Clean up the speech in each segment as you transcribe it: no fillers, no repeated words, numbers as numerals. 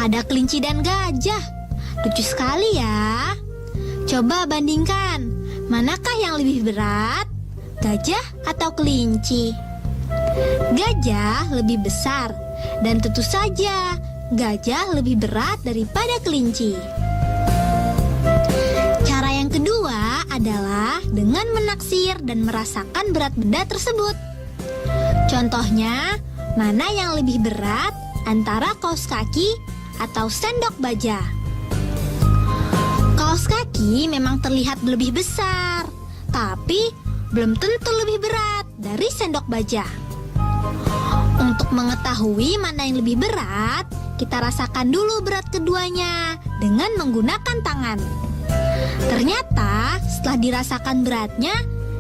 ada kelinci dan gajah. Lucu sekali ya. Coba bandingkan, manakah yang lebih berat? Gajah atau kelinci? Gajah lebih besar, dan tentu saja gajah lebih berat daripada kelinci. Cara yang kedua adalah dengan menaksir dan merasakan berat benda tersebut. Contohnya, mana yang lebih berat antara kaos kaki atau sendok baja? Kaos kaki memang terlihat lebih besar, tapi belum tentu lebih berat dari sendok baja. Untuk mengetahui mana yang lebih berat, kita rasakan dulu berat keduanya dengan menggunakan tangan. Ternyata setelah dirasakan beratnya,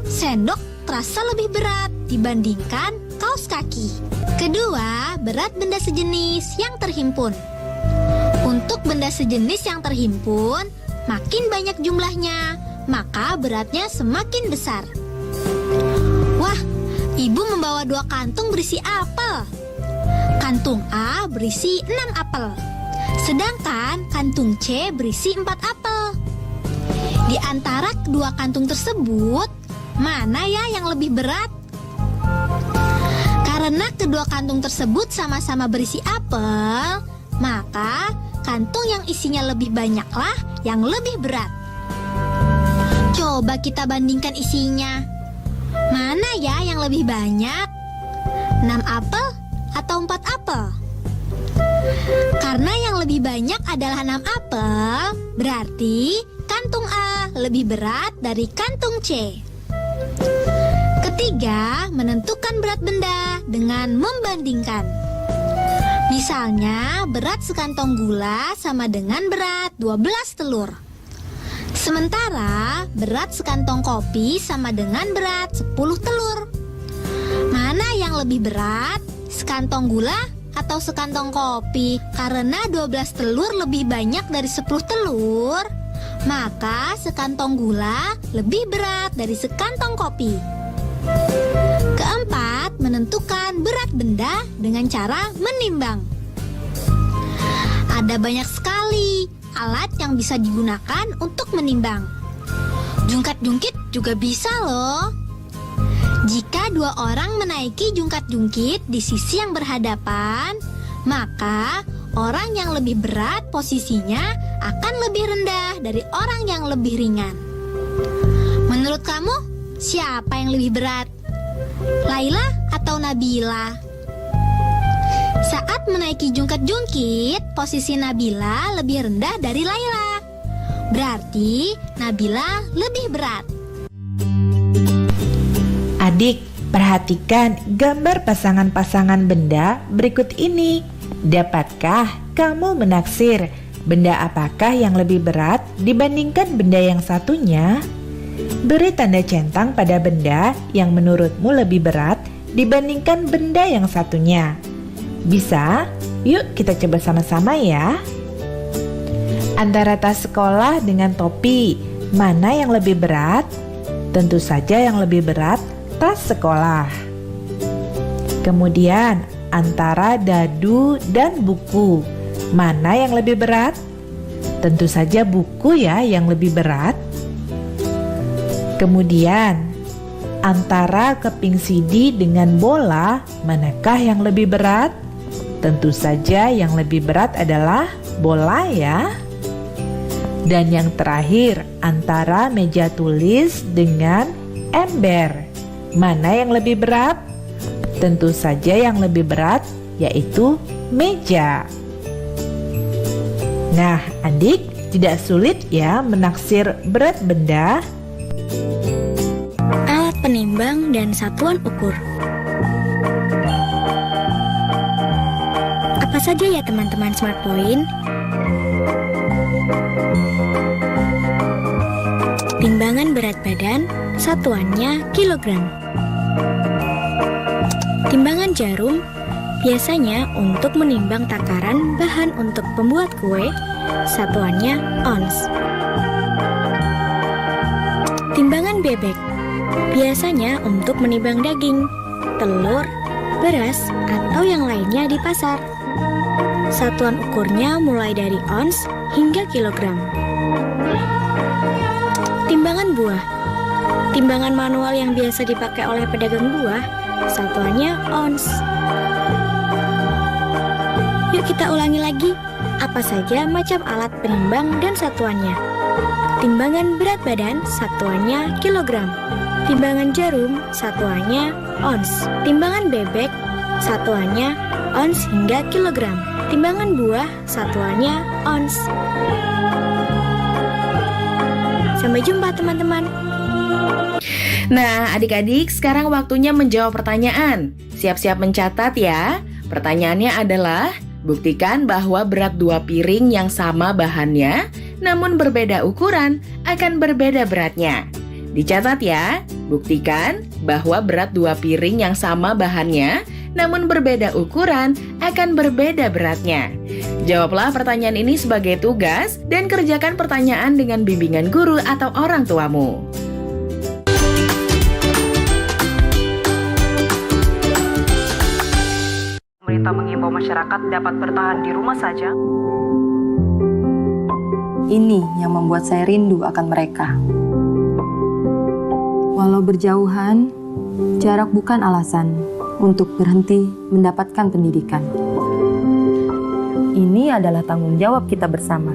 sendok terasa lebih berat dibandingkan kaos kaki. Kedua, berat benda sejenis yang terhimpun. Untuk benda sejenis yang terhimpun, makin banyak jumlahnya, maka beratnya semakin besar. Wah, ibu membawa 2 kantung berisi apel. Kantung A berisi 6 apel, sedangkan kantung C berisi 4 apel. Di antara kedua kantung tersebut, mana ya yang lebih berat? Karena kedua kantung tersebut sama-sama berisi apel, maka kantung yang isinya lebih banyaklah yang lebih berat. Coba kita bandingkan isinya. Mana ya yang lebih banyak? 6 apel atau 4 apel? Karena yang lebih banyak adalah 6 apel, berarti kantung A lebih berat dari kantung C. Ketiga, menentukan berat benda dengan membandingkan. Misalnya, berat sekantong gula sama dengan berat 12 telur. Sementara, berat sekantong kopi sama dengan berat 10 telur. Mana yang lebih berat? Sekantong gula atau sekantong kopi? Karena 12 telur lebih banyak dari 10 telur, maka sekantong gula lebih berat dari sekantong kopi. Keempat, menentukan berat benda dengan cara menimbang. Ada banyak sekali alat yang bisa digunakan untuk menimbang. Jungkat-jungkit juga bisa loh. Jika 2 orang menaiki jungkat-jungkit di sisi yang berhadapan, maka orang yang lebih berat posisinya akan lebih rendah dari orang yang lebih ringan. Menurut kamu, siapa yang lebih berat? Laila atau Nabila? Saat menaiki jungkat-jungkit, posisi Nabila lebih rendah dari Laila. Berarti Nabila lebih berat. Adik, perhatikan gambar pasangan-pasangan benda berikut ini. Dapatkah kamu menaksir benda apakah yang lebih berat dibandingkan benda yang satunya? Beri tanda centang pada benda yang menurutmu lebih berat dibandingkan benda yang satunya. Bisa? Yuk kita coba sama-sama ya. Antara tas sekolah dengan topi, mana yang lebih berat? Tentu saja yang lebih berat tas sekolah. Kemudian antara dadu dan buku, mana yang lebih berat? Tentu saja buku ya yang lebih berat. Kemudian antara keping CD dengan bola, manakah yang lebih berat? Tentu saja yang lebih berat adalah bola ya. Dan yang terakhir, antara meja tulis dengan ember, mana yang lebih berat? Tentu saja yang lebih berat yaitu meja. Nah, adik, tidak sulit ya menaksir berat benda. Alat penimbang dan satuan ukur. Apa saja ya teman-teman Smart Point? Timbangan berat badan, satuannya kilogram. Timbangan jarum, biasanya untuk menimbang takaran bahan untuk pembuat kue, satuannya ons. Timbangan bebek, biasanya untuk menimbang daging, telur, beras, atau yang lainnya di pasar. Satuan ukurnya mulai dari ons hingga kilogram. Timbangan buah. Timbangan manual yang biasa dipakai oleh pedagang buah, satuannya ons. Yuk kita ulangi lagi, apa saja macam alat penimbang dan satuannya. Timbangan berat badan, satuannya kilogram. Timbangan jarum, satuannya ons. Timbangan bebek, satuannya ons hingga kilogram. Timbangan buah, satuannya ons. Sampai jumpa teman-teman. Nah, adik-adik, sekarang waktunya menjawab pertanyaan. Siap-siap mencatat ya. Pertanyaannya adalah, buktikan bahwa berat 2 piring yang sama bahannya, namun berbeda ukuran, akan berbeda beratnya. Dicatat ya, buktikan bahwa berat 2 piring yang sama bahannya, namun berbeda ukuran, akan berbeda beratnya. Jawablah pertanyaan ini sebagai tugas dan kerjakan pertanyaan dengan bimbingan guru atau orang tuamu. Pemerintah mengimbau masyarakat dapat bertahan di rumah saja. Ini yang membuat saya rindu akan mereka. Walau berjauhan, jarak bukan alasan untuk berhenti mendapatkan pendidikan. Ini adalah tanggung jawab kita bersama.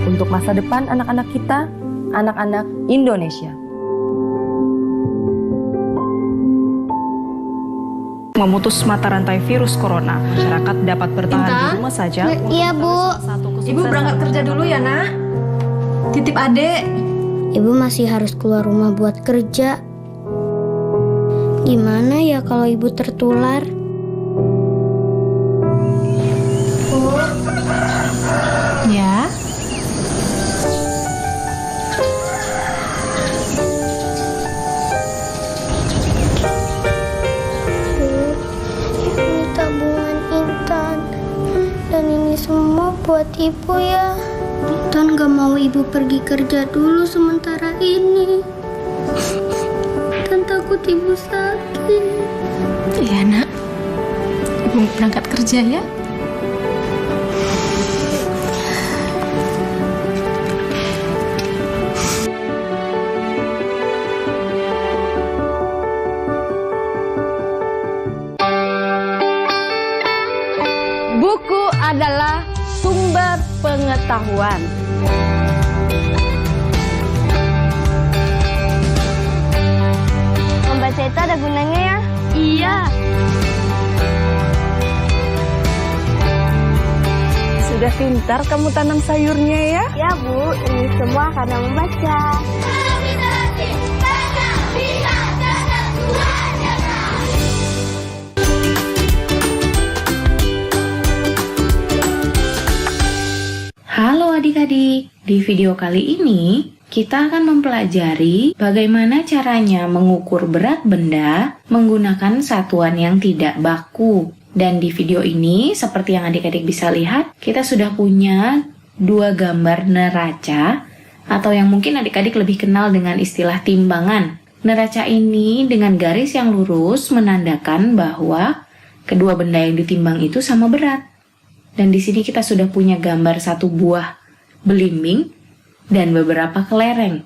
Untuk masa depan anak-anak kita, anak-anak Indonesia. Memutus mata rantai virus corona, masyarakat dapat bertahan di rumah saja. Iya, Bu. Ibu berangkat kerja dulu ya, Nak. Titip adek. Ibu masih harus keluar rumah buat kerja. Gimana ya kalau ibu tertular? Ya. Ini tabungan Intan. Dan ini semua buat ibu ya. Intan gak mau ibu pergi kerja dulu sementara ini. Dan takut ibu sakit. Iya, Nak. Ibu berangkat kerja ya. Buku adalah sumber pengetahuan. Membaca itu ada gunanya ya? Iya. Sudah pintar kamu tanam sayurnya ya? Ya Bu, ini semua karena membaca. Halo adik-adik, di video kali ini kita akan mempelajari bagaimana caranya mengukur berat benda menggunakan satuan yang tidak baku. Dan di video ini, seperti yang adik-adik bisa lihat, kita sudah punya 2 gambar neraca atau yang mungkin adik-adik lebih kenal dengan istilah timbangan. Neraca ini dengan garis yang lurus menandakan bahwa kedua benda yang ditimbang itu sama berat. Dan di sini kita sudah punya gambar 1 buah belimbing dan beberapa kelereng.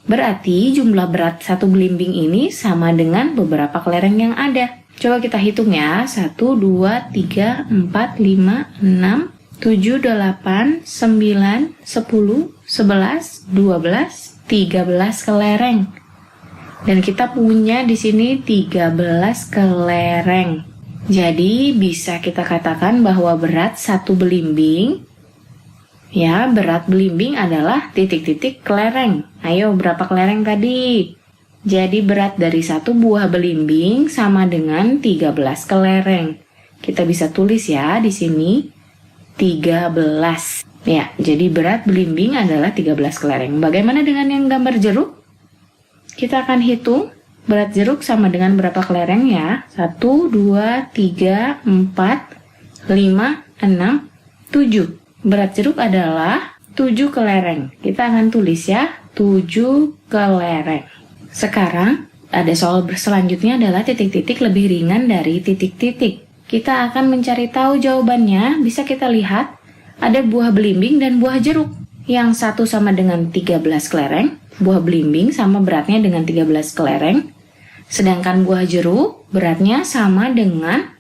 Berarti jumlah berat 1 belimbing ini sama dengan beberapa kelereng yang ada. Coba kita hitung ya. 1, 2, 3, 4, 5, 6, 7, 8, 9, 10, 11, 12, 13 kelereng. Dan kita punya di sini 13 kelereng. Jadi bisa kita katakan bahwa berat 1 belimbing, ya berat belimbing adalah titik-titik kelereng. Ayo berapa kelereng tadi? Jadi berat dari 1 buah belimbing sama dengan 13 kelereng. Kita bisa tulis ya di sini 13. Ya, jadi berat belimbing adalah 13 kelereng. Bagaimana dengan yang gambar jeruk? Kita akan hitung. Berat jeruk sama dengan berapa kelereng ya? 1, 2, 3, 4, 5, 6, 7. Berat jeruk adalah 7 kelereng. Kita akan tulis ya, 7 kelereng. Sekarang, ada soal selanjutnya adalah titik-titik lebih ringan dari titik-titik. kita akan mencari tahu jawabannya. Bisa kita lihat, ada buah belimbing dan buah jeruk. Yang satu sama dengan 13 kelereng, buah belimbing sama beratnya dengan 13 kelereng. Sedangkan buah jeruk beratnya sama dengan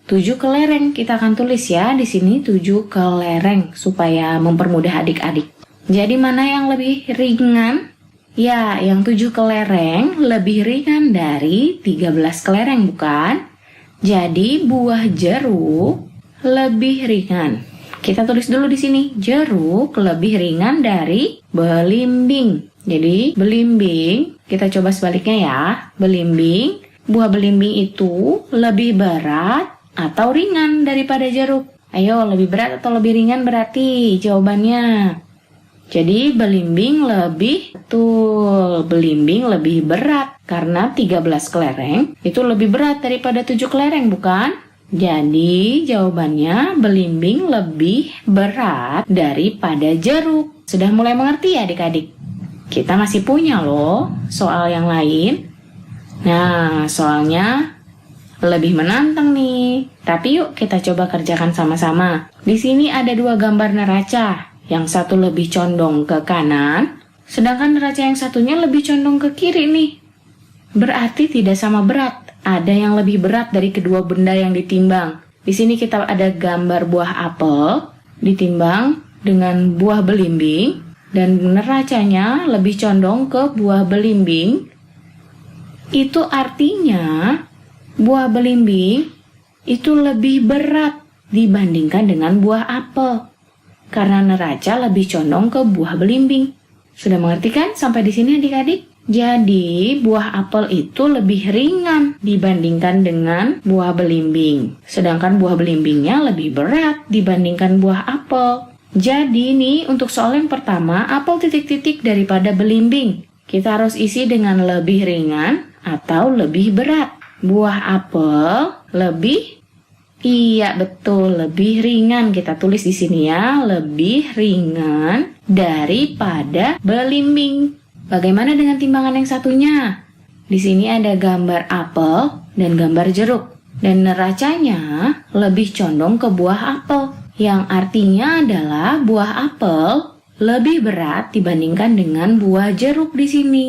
7 kelereng. Kita akan tulis ya di sini 7 kelereng supaya mempermudah adik-adik. Jadi mana yang lebih ringan? Ya, yang 7 kelereng lebih ringan dari 13 kelereng, bukan? Jadi buah jeruk lebih ringan. Kita tulis dulu di sini, jeruk lebih ringan dari belimbing. Jadi belimbing, kita coba sebaliknya ya. Belimbing, buah belimbing itu lebih berat atau ringan daripada jeruk. Ayo, lebih berat atau lebih ringan berarti jawabannya. Jadi belimbing belimbing lebih berat karena 13 kelereng itu lebih berat daripada 7 kelereng, bukan? Jadi jawabannya belimbing lebih berat daripada jeruk. Sudah mulai mengerti ya adik-adik? Kita masih punya loh soal yang lain. Nah, soalnya lebih menantang nih. Tapi yuk kita coba kerjakan sama-sama. Di sini ada 2 gambar neraca. Yang satu lebih condong ke kanan, sedangkan neraca yang satunya lebih condong ke kiri nih. Berarti tidak sama berat. Ada yang lebih berat dari kedua benda yang ditimbang. Di sini kita ada gambar buah apel ditimbang dengan buah belimbing dan neracanya lebih condong ke buah belimbing. Itu artinya buah belimbing itu lebih berat dibandingkan dengan buah apel karena neraca lebih condong ke buah belimbing. Sudah mengerti kan sampai di sini adik-adik? Jadi, buah apel itu lebih ringan dibandingkan dengan buah belimbing. Sedangkan buah belimbingnya lebih berat dibandingkan buah apel. Jadi nih, untuk soal yang pertama, apel titik-titik daripada belimbing. Kita harus isi dengan lebih ringan atau lebih berat. Buah apel lebih, iya betul, lebih ringan. Kita tulis di sini ya, lebih ringan daripada belimbing. Bagaimana dengan timbangan yang satunya? Di sini ada gambar apel dan gambar jeruk. Dan neracanya lebih condong ke buah apel. Yang artinya adalah buah apel lebih berat dibandingkan dengan buah jeruk di sini.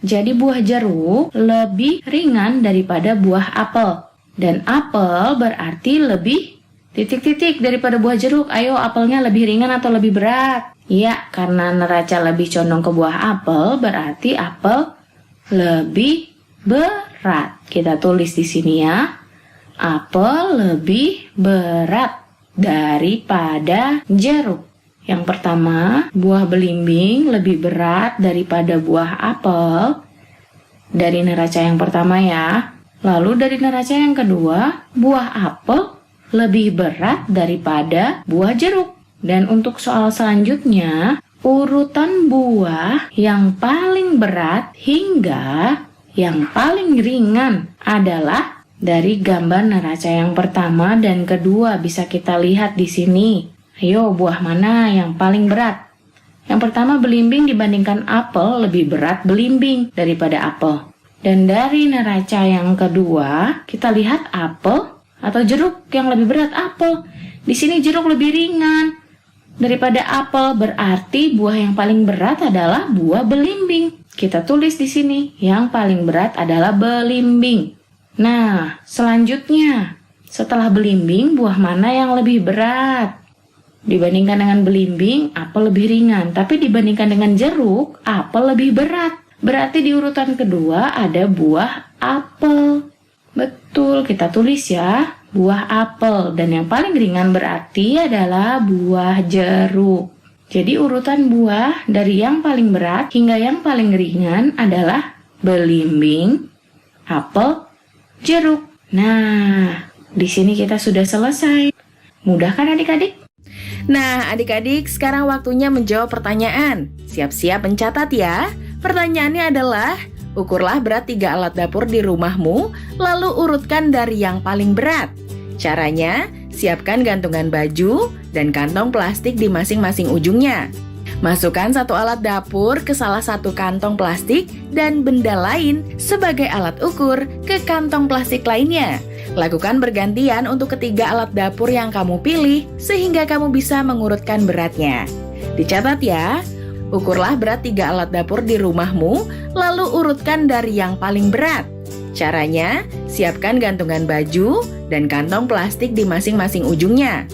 Jadi buah jeruk lebih ringan daripada buah apel. Dan apel berarti lebih titik-titik daripada buah jeruk. Ayo, apelnya lebih ringan atau lebih berat? Ya, karena neraca lebih condong ke buah apel, berarti apel lebih berat. Kita tulis di sini ya. Apel lebih berat daripada jeruk. Yang pertama, buah belimbing lebih berat daripada buah apel. Dari neraca yang pertama ya. Lalu dari neraca yang kedua, buah apel lebih berat daripada buah jeruk. Dan untuk soal selanjutnya, urutan buah yang paling berat hingga yang paling ringan adalah dari gambar neraca yang pertama dan kedua. Bisa kita lihat di sini. Ayo, buah mana yang paling berat? Yang pertama, belimbing dibandingkan apel lebih berat belimbing daripada apel. Dan dari neraca yang kedua, kita lihat apel atau jeruk yang lebih berat apel. Di sini jeruk lebih ringan daripada apel, berarti buah yang paling berat adalah buah belimbing. Kita tulis di sini, yang paling berat adalah belimbing. Nah, selanjutnya, setelah belimbing, buah mana yang lebih berat? Dibandingkan dengan belimbing, apel lebih ringan. Tapi dibandingkan dengan jeruk, apel lebih berat. Berarti di urutan kedua ada buah apel. Betul, kita tulis ya, buah apel. Dan yang paling ringan berarti adalah buah jeruk. Jadi urutan buah dari yang paling berat hingga yang paling ringan adalah belimbing, apel, jeruk. Nah, di sini kita sudah selesai. Mudah kan adik-adik? Nah, adik-adik, sekarang waktunya menjawab pertanyaan. Siap-siap mencatat ya. Pertanyaannya adalah, ukurlah berat 3 alat dapur di rumahmu, lalu urutkan dari yang paling berat. Caranya, siapkan gantungan baju dan kantong plastik di masing-masing ujungnya. Masukkan 1 alat dapur ke salah satu kantong plastik dan benda lain sebagai alat ukur ke kantong plastik lainnya. Lakukan bergantian untuk ketiga alat dapur yang kamu pilih sehingga kamu bisa mengurutkan beratnya. Dicatat ya, ukurlah berat 3 alat dapur di rumahmu, lalu urutkan dari yang paling berat. Caranya, siapkan gantungan baju dan kantong plastik di masing-masing ujungnya.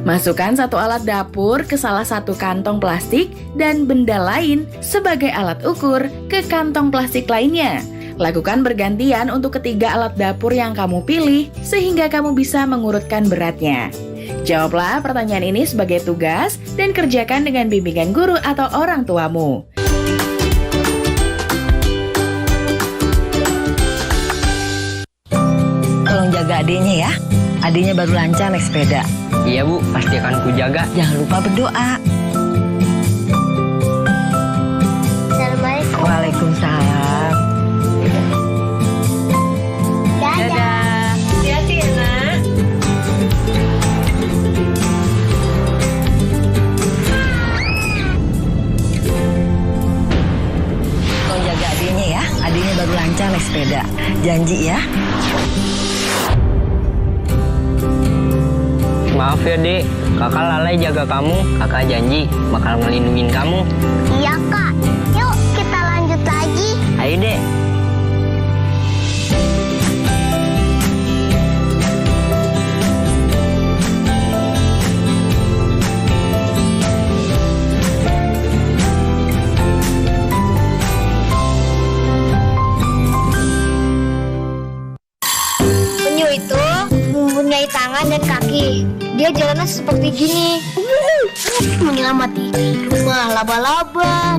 Masukkan 1 alat dapur ke salah satu kantong plastik dan benda lain sebagai alat ukur ke kantong plastik lainnya. Lakukan bergantian untuk ketiga alat dapur yang kamu pilih sehingga kamu bisa mengurutkan beratnya. Jawablah pertanyaan ini sebagai tugas dan kerjakan dengan bimbingan guru atau orang tuamu. Tolong jaga adiknya ya. Adiknya baru lancar naik sepeda. Iya Bu, pasti akan kujaga. Jangan lupa berdoa. Assalamualaikum. Waalaikumsalam. Dadah. Hati-hati ya, Nak. Tolong jaga adiknya ya. Adiknya baru lancar naik sepeda. Janji ya. Maaf ya Dek, kakak lalai jaga kamu. Kakak janji bakal ngelindungin kamu. Iya, Kak. Yuk, kita lanjut lagi. Ayo Dek. Penyu itu mempunyai tangan dan kaki. Dia jalannya seperti gini. Menyelamati rumah laba-laba.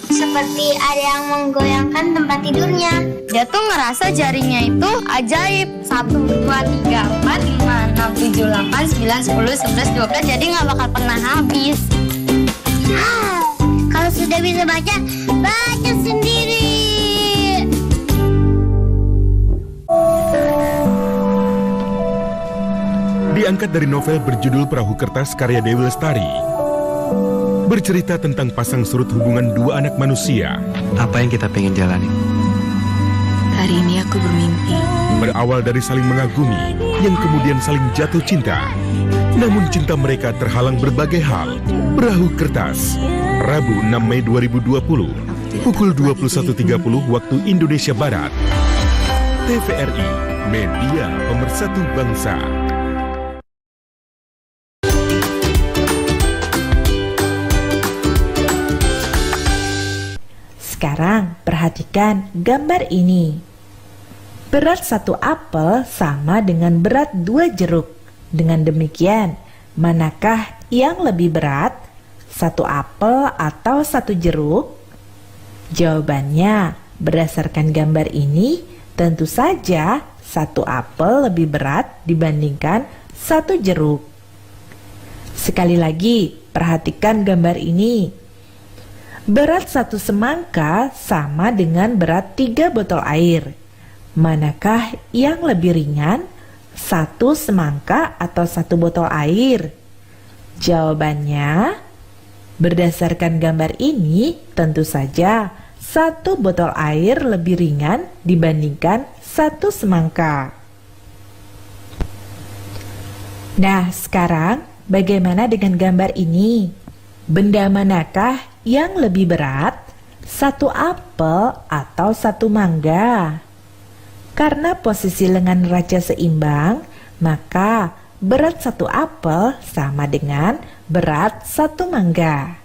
Seperti ada yang menggoyangkan tempat tidurnya. Dia tuh ngerasa jarinya itu ajaib. 1, 2, 3, 4, 5, 6, 7, 8, 9, 10, 11, 12. Jadi nggak bakal pernah habis. Kalau sudah bisa baca, baca sendiri. Diangkat dari novel berjudul Perahu Kertas karya Dewi Lestari. Bercerita tentang pasang surut hubungan 2 anak manusia. Apa yang kita pengen jalani? Hari ini aku bermimpi. Berawal dari saling mengagumi, yang kemudian saling jatuh cinta. Namun cinta mereka terhalang berbagai hal. Perahu Kertas, Rabu 6 Mei 2020, pukul 21.30 waktu Indonesia Barat. TVRI, Media Pemersatu Bangsa. Sekarang perhatikan gambar ini. Berat 1 apel sama dengan berat 2 jeruk. Dengan demikian, manakah yang lebih berat? 1 apel atau 1 jeruk? Jawabannya, berdasarkan gambar ini, tentu saja 1 apel lebih berat dibandingkan 1 jeruk. Sekali lagi, perhatikan gambar ini. Berat 1 semangka sama dengan berat 3 botol air. Manakah yang lebih ringan? 1 semangka atau 1 botol air? Jawabannya, berdasarkan gambar ini, tentu saja 1 botol air lebih ringan dibandingkan 1 semangka. Nah, sekarang bagaimana dengan gambar ini? Benda manakah yang lebih berat? 1 apel atau 1 mangga? Karena posisi lengan raja seimbang, maka berat 1 apel sama dengan berat 1 mangga.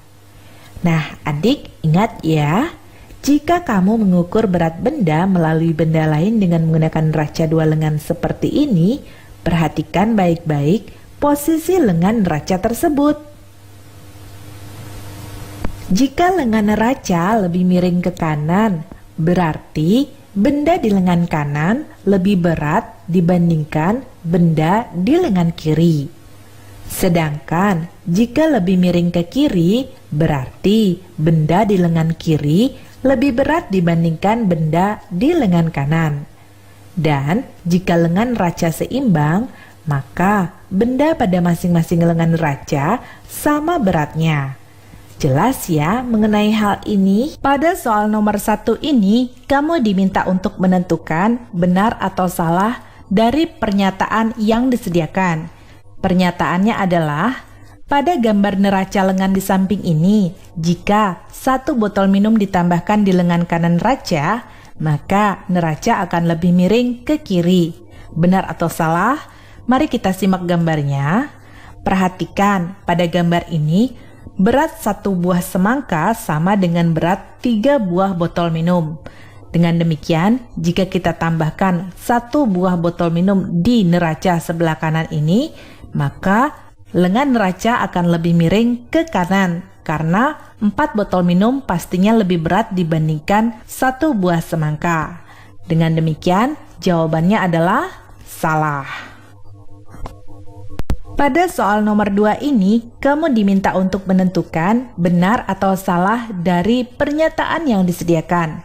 Nah, adik ingat ya, jika kamu mengukur berat benda melalui benda lain dengan menggunakan raca 2 lengan seperti ini, perhatikan baik-baik posisi lengan raca tersebut. Jika lengan raca lebih miring ke kanan, berarti benda di lengan kanan lebih berat dibandingkan benda di lengan kiri. Sedangkan jika lebih miring ke kiri, berarti benda di lengan kiri lebih berat dibandingkan benda di lengan kanan. Dan jika lengan raca seimbang, maka benda pada masing-masing lengan raca sama beratnya. Jelas ya mengenai hal ini? Pada soal nomor 1 ini, kamu diminta untuk menentukan benar atau salah dari pernyataan yang disediakan. Pernyataannya adalah, pada gambar neraca lengan di samping ini, jika 1 botol minum ditambahkan di lengan kanan neraca, maka neraca akan lebih miring ke kiri. Benar atau salah? Mari kita simak gambarnya. Perhatikan, pada gambar ini, berat 1 buah semangka sama dengan berat 3 buah botol minum. Dengan demikian, jika kita tambahkan 1 buah botol minum di neraca sebelah kanan ini, maka lengan neraca akan lebih miring ke kanan, karena 4 botol minum pastinya lebih berat dibandingkan 1 buah semangka. Dengan demikian, jawabannya adalah salah. Pada soal nomor 2 ini, kamu diminta untuk menentukan benar atau salah dari pernyataan yang disediakan.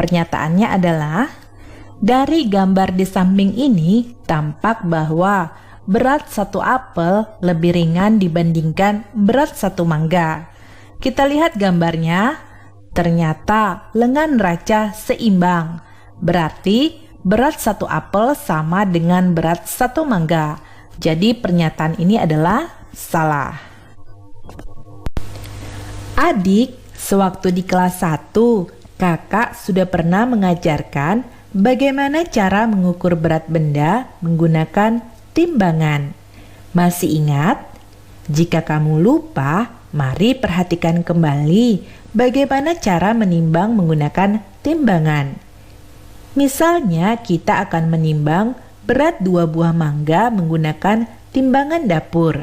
Pernyataannya adalah, dari gambar di samping ini tampak bahwa berat 1 apel lebih ringan dibandingkan berat 1 mangga. Kita lihat gambarnya, ternyata lengan neraca seimbang. Berarti berat 1 apel sama dengan berat 1 mangga. Jadi pernyataan ini adalah salah. Adik, sewaktu di kelas 1, kakak sudah pernah mengajarkan bagaimana cara mengukur berat benda menggunakan timbangan. Masih ingat? Jika kamu lupa, mari perhatikan kembali bagaimana cara menimbang menggunakan timbangan. Misalnya, kita akan menimbang berat 2 buah mangga menggunakan timbangan dapur.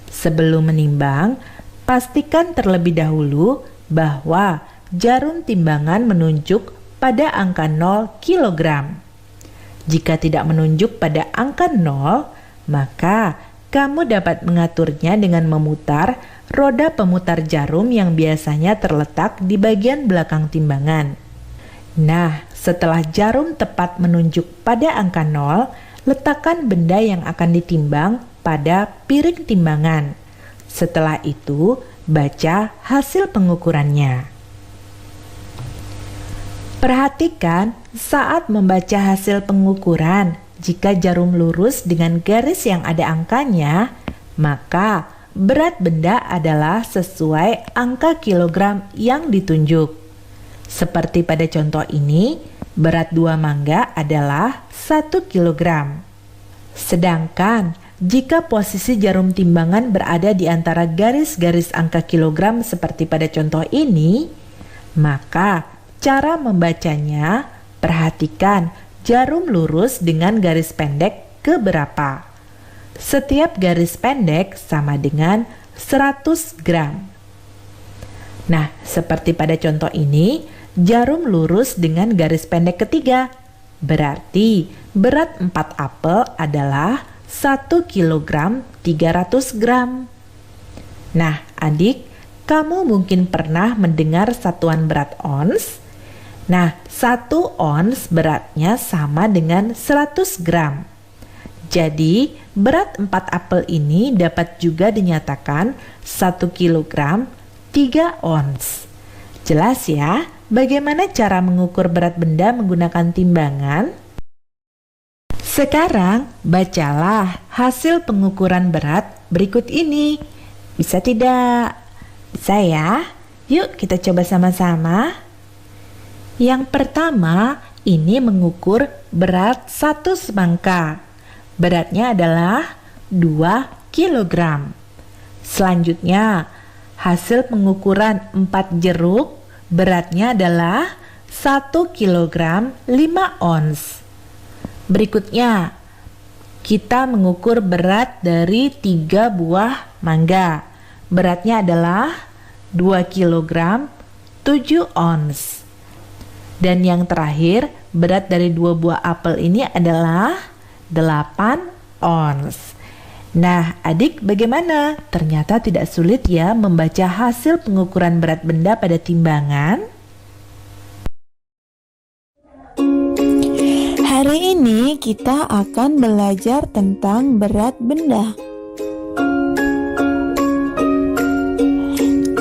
Sebelum menimbang, pastikan terlebih dahulu bahwa jarum timbangan menunjuk pada angka 0 kg. Jika tidak menunjuk pada angka 0, maka kamu dapat mengaturnya dengan memutar roda pemutar jarum yang biasanya terletak di bagian belakang timbangan. Nah, setelah jarum tepat menunjuk pada angka 0, letakkan benda yang akan ditimbang pada piring timbangan. Setelah itu, baca hasil pengukurannya. Perhatikan saat membaca hasil pengukuran, jika jarum lurus dengan garis yang ada angkanya, maka berat benda adalah sesuai angka kilogram yang ditunjuk. Seperti pada contoh ini, berat 2 mangga adalah 1 kg. Sedangkan jika posisi jarum timbangan berada di antara garis-garis angka kilogram seperti pada contoh ini, maka cara membacanya, perhatikan jarum lurus dengan garis pendek ke berapa. Setiap garis pendek sama dengan 100 gram. Nah, seperti pada contoh ini, jarum lurus dengan garis pendek ketiga. Berarti berat 4 apel adalah 1 kg 300 gram. Nah, adik, kamu mungkin pernah mendengar satuan berat ons. Nah, 1 ons beratnya sama dengan 100 gram. Jadi, berat 4 apel ini dapat juga dinyatakan 1 kg 3 ons. Jelas ya? Bagaimana cara mengukur berat benda menggunakan timbangan? Sekarang, bacalah hasil pengukuran berat berikut ini. Bisa tidak? Bisa ya? Yuk kita coba sama-sama. Yang pertama, ini mengukur berat 1 semangka. Beratnya adalah 2 kg. Selanjutnya, hasil pengukuran 4 jeruk. Beratnya adalah 1 kg 5 ons. Berikutnya, kita mengukur berat dari 3 buah mangga. Beratnya adalah 2 kg 7 ons. Dan yang terakhir, berat dari 2 buah apel ini adalah 8 ons. Nah, adik bagaimana? Ternyata tidak sulit ya membaca hasil pengukuran berat benda pada timbangan. Hari ini kita akan belajar tentang berat benda.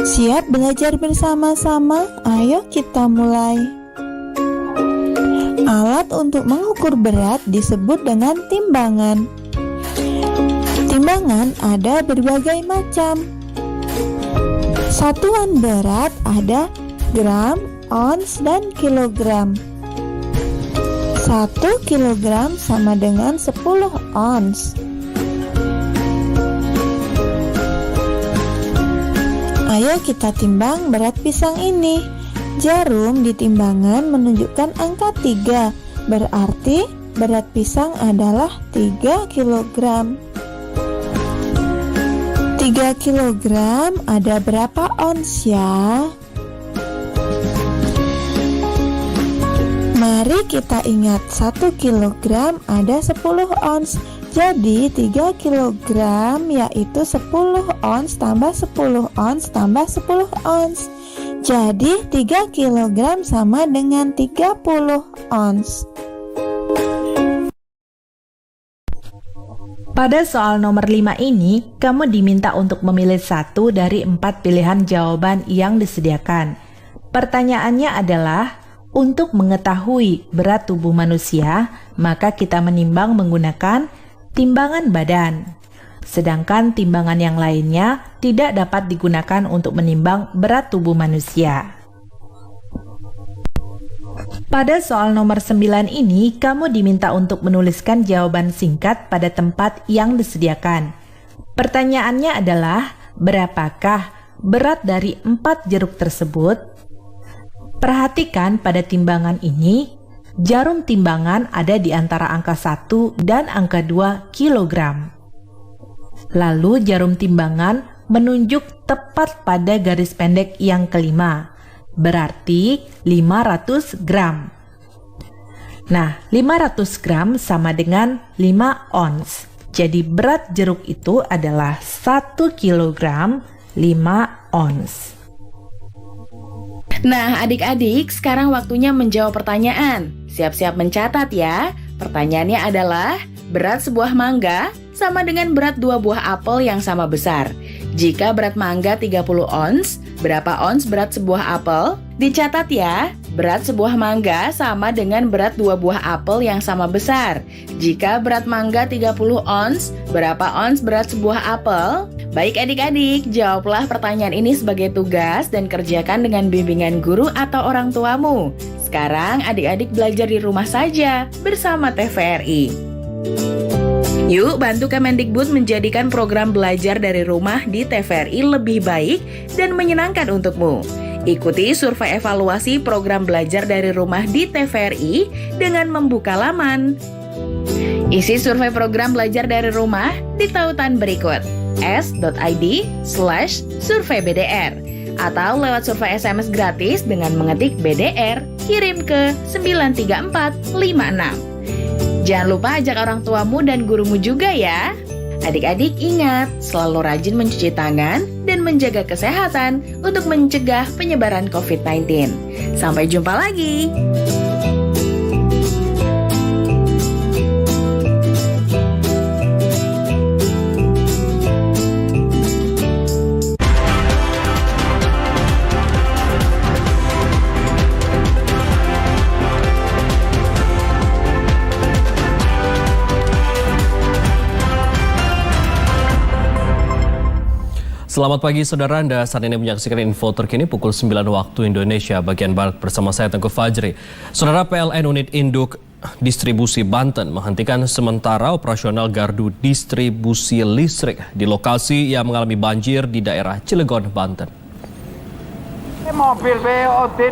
Siap belajar bersama-sama? Ayo kita mulai. Alat untuk mengukur berat disebut dengan timbangan. Timbangan ada berbagai macam. Satuan berat ada gram, ons, dan kilogram. 1 kilogram sama dengan 10 ons. Ayo kita timbang berat pisang ini. Jarum di timbangan menunjukkan angka 3, berarti berat pisang adalah 3 kilogram. 3 kilogram ada berapa ons ya? Mari kita ingat 1 kilogram ada 10 ons. Jadi 3 kilogram yaitu 10 ons tambah 10 ons tambah 10 ons. Jadi 3 kilogram sama dengan 30 ons. Pada soal nomor 5 ini, kamu diminta untuk memilih satu dari 4 pilihan jawaban yang disediakan. Pertanyaannya adalah, untuk mengetahui berat tubuh manusia, maka kita menimbang menggunakan timbangan badan. Sedangkan timbangan yang lainnya tidak dapat digunakan untuk menimbang berat tubuh manusia. Pada soal nomor 9 ini, kamu diminta untuk menuliskan jawaban singkat pada tempat yang disediakan. Pertanyaannya adalah, berapakah berat dari 4 jeruk tersebut? Perhatikan pada timbangan ini, jarum timbangan ada di antara angka 1 dan angka 2 kilogram. Lalu jarum timbangan menunjuk tepat pada garis pendek yang kelima, berarti 500 gram. Nah, 500 gram sama dengan 5 ons. Jadi berat jeruk itu adalah 1 kilogram 5 ons. Nah, adik-adik, sekarang waktunya menjawab pertanyaan. Siap-siap mencatat ya. Pertanyaannya adalah, berat sebuah mangga sama dengan berat 2 buah apel yang sama besar. Jika berat mangga 30 ons, berapa ons berat sebuah apel? Dicatat ya, berat sebuah mangga sama dengan berat 2 buah apel yang sama besar. Jika berat mangga 30 ons, berapa ons berat sebuah apel? Baik adik-adik, jawablah pertanyaan ini sebagai tugas dan kerjakan dengan bimbingan guru atau orang tuamu. Sekarang adik-adik belajar di rumah saja bersama TVRI. Yuk bantu Kemendikbud menjadikan program belajar dari rumah di TVRI lebih baik dan menyenangkan untukmu. Ikuti survei evaluasi program belajar dari rumah di TVRI dengan membuka laman. Isi survei program belajar dari rumah di tautan berikut: s.id/surveibdr atau lewat survei SMS gratis dengan mengetik BDR, kirim ke 93456. Jangan lupa ajak orang tuamu dan gurumu juga ya. Adik-adik ingat, selalu rajin mencuci tangan dan menjaga kesehatan untuk mencegah penyebaran COVID-19. Sampai jumpa lagi. Selamat pagi saudara, Anda saat ini menyaksikan info terkini pukul 9 waktu Indonesia bagian Barat bersama saya Tengku Fajri. Saudara, PLN Unit Induk Distribusi Banten menghentikan sementara operasional gardu distribusi listrik di lokasi yang mengalami banjir di daerah Cilegon, Banten. Mobil BOD